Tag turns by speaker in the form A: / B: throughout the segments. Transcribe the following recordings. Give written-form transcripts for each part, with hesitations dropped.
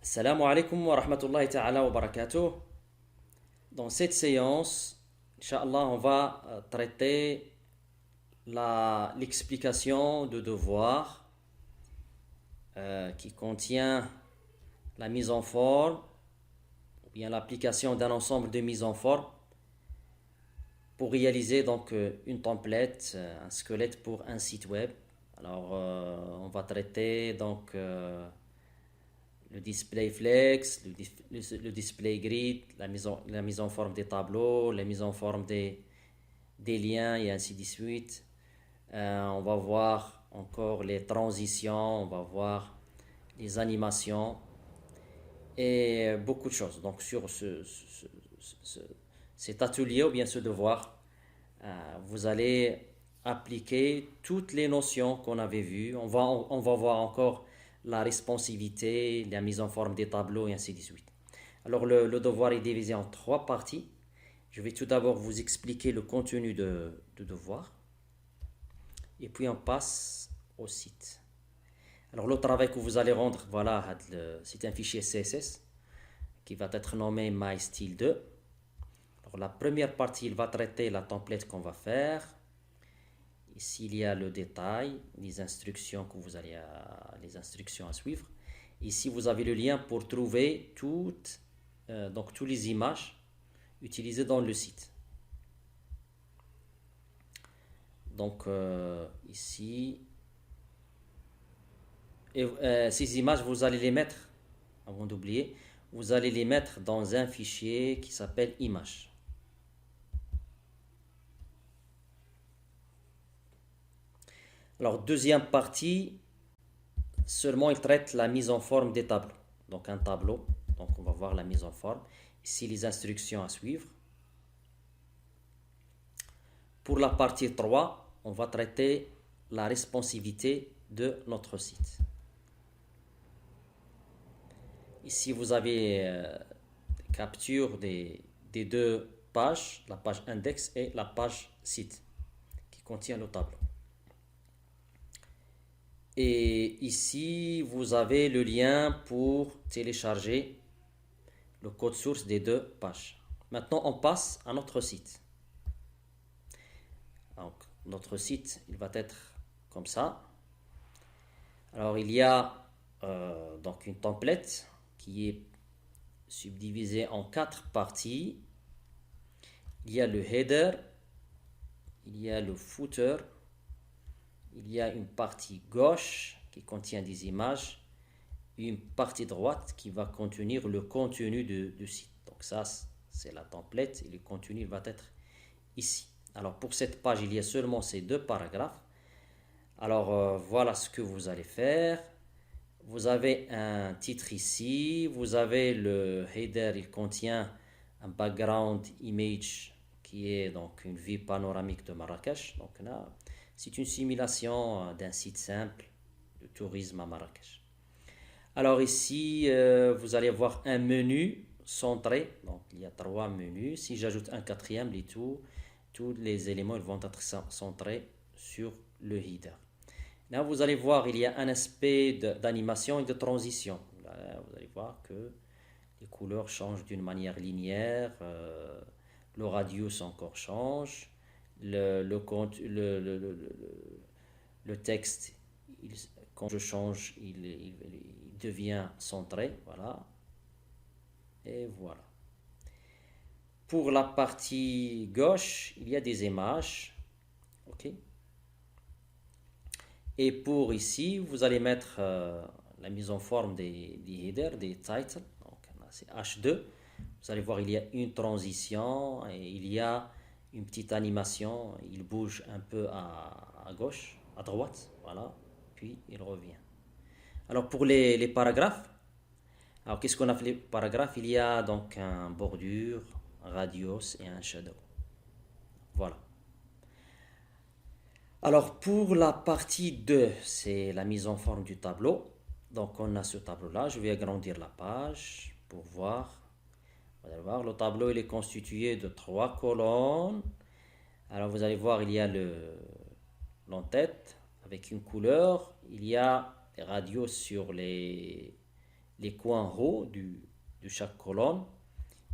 A: Salam alaikum wa rahmatullahi ta'ala wa barakatuh. Dans cette séance, Inch'Allah, on va traiter l'explication de devoir qui contient la mise en forme ou bien l'application d'un ensemble de mises en forme pour réaliser donc une template, un squelette pour un site web. Alors, on va traiter donc le display flex, le display grid, la mise en forme des tableaux, la mise en forme des liens et ainsi de suite. On va voir encore les transitions, on va voir les animations et beaucoup de choses. Donc sur cet atelier ou bien ce devoir, vous allez appliquer toutes les notions qu'on avait vues. On va voir encore la responsivité, la mise en forme des tableaux et ainsi de suite. Alors le devoir est divisé en trois parties. Je vais tout d'abord vous expliquer le contenu de devoir et puis on passe au site. Alors le travail que vous allez rendre, voilà, c'est un fichier CSS qui va être nommé MyStyle2. Alors la première partie, il va traiter la template qu'on va faire. Ici, il y a le détail, les instructions que vous allez les instructions à suivre. Ici, vous avez le lien pour trouver toutes les images utilisées dans le site. Donc ici, ces images, vous allez les mettre, avant d'oublier, vous allez les mettre dans un fichier qui s'appelle image. Alors deuxième partie, seulement il traite la mise en forme des tableaux. Donc un tableau, donc on va voir la mise en forme. Ici les instructions à suivre. Pour la partie 3, on va traiter la responsivité de notre site. Ici vous avez capture des deux pages, la page index et la page site qui contient le tableau. Et ici, vous avez le lien pour télécharger le code source des deux pages. Maintenant, on passe à notre site. Donc, notre site, il va être comme ça. Alors, il y a donc une template qui est subdivisée en 4 parties. Il y a le header, il y a le footer, il y a une partie gauche qui contient des images, une partie droite qui va contenir le contenu du site. Donc ça, c'est la template et le contenu va être ici. Alors pour cette page, il y a seulement ces deux paragraphes. Alors voilà ce que vous allez faire. Vous avez un titre ici, vous avez le header, il contient un background image qui est donc une vue panoramique de Marrakech. Donc là, c'est une simulation d'un site simple de tourisme à Marrakech. Alors ici, vous allez voir un menu centré. Donc il y a 3 menus. Si j'ajoute un quatrième, tous les éléments ils vont être centrés sur le header. Là, vous allez voir, il y a un aspect d'animation et de transition. Là, vous allez voir que les couleurs changent d'une manière linéaire. Le radius encore change. Le texte, quand je change, il devient centré. Voilà. Et voilà. Pour la partie gauche, il y a des images. OK. Et pour ici, vous allez mettre la mise en forme des headers, des titles. Donc c'est H2. Vous allez voir, il y a une transition et il y a une petite animation. Il bouge un peu à gauche, à droite. Voilà. Puis il revient. Alors pour les paragraphes, alors qu'est-ce qu'on a fait les paragraphes? Il y a donc un bordure, un radius et un shadow. Voilà. Alors pour la partie 2, c'est la mise en forme du tableau. Donc on a ce tableau-là. Je vais agrandir la page pour voir. Vous allez voir, le tableau il est constitué de 3 colonnes. Alors vous allez voir, il y a l'entête avec une couleur. Il y a les radios sur les les coins hauts de chaque colonne,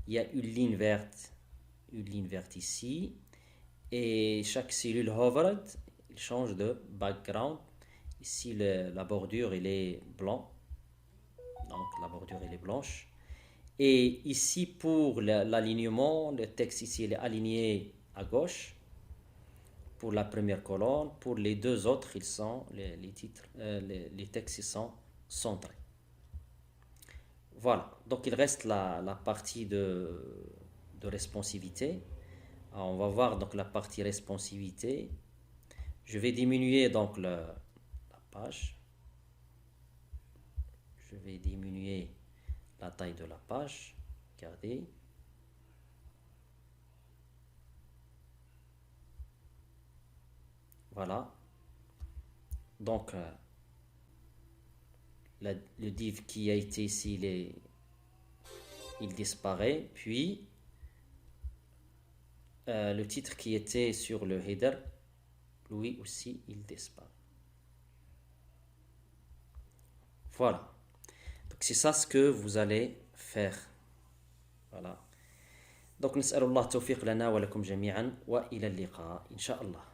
A: il y a une ligne verte ici, et chaque cellule hovered, il change de background. Ici, la bordure, elle est blanc, donc la bordure, elle est blanche. Et ici, pour l'alignement, le texte ici, il est aligné à gauche pour la première colonne. Pour les deux autres, ils sont, les titres, les textes, ils sont centrés. Voilà, donc il reste la partie de responsivité. Alors, on va voir donc la partie responsivité. Je vais diminuer donc la page. Je vais diminuer la taille de la page. Regardez. Voilà. Donc, le div qui a été ici, il disparaît. Puis, le titre qui était sur le header, lui aussi, il disparaît. Voilà. Donc, c'est ça ce que vous allez faire. Voilà. Donc, نسأل الله التوفيق لنا ولكم جميعا وإلى اللقاء إن شاء الله.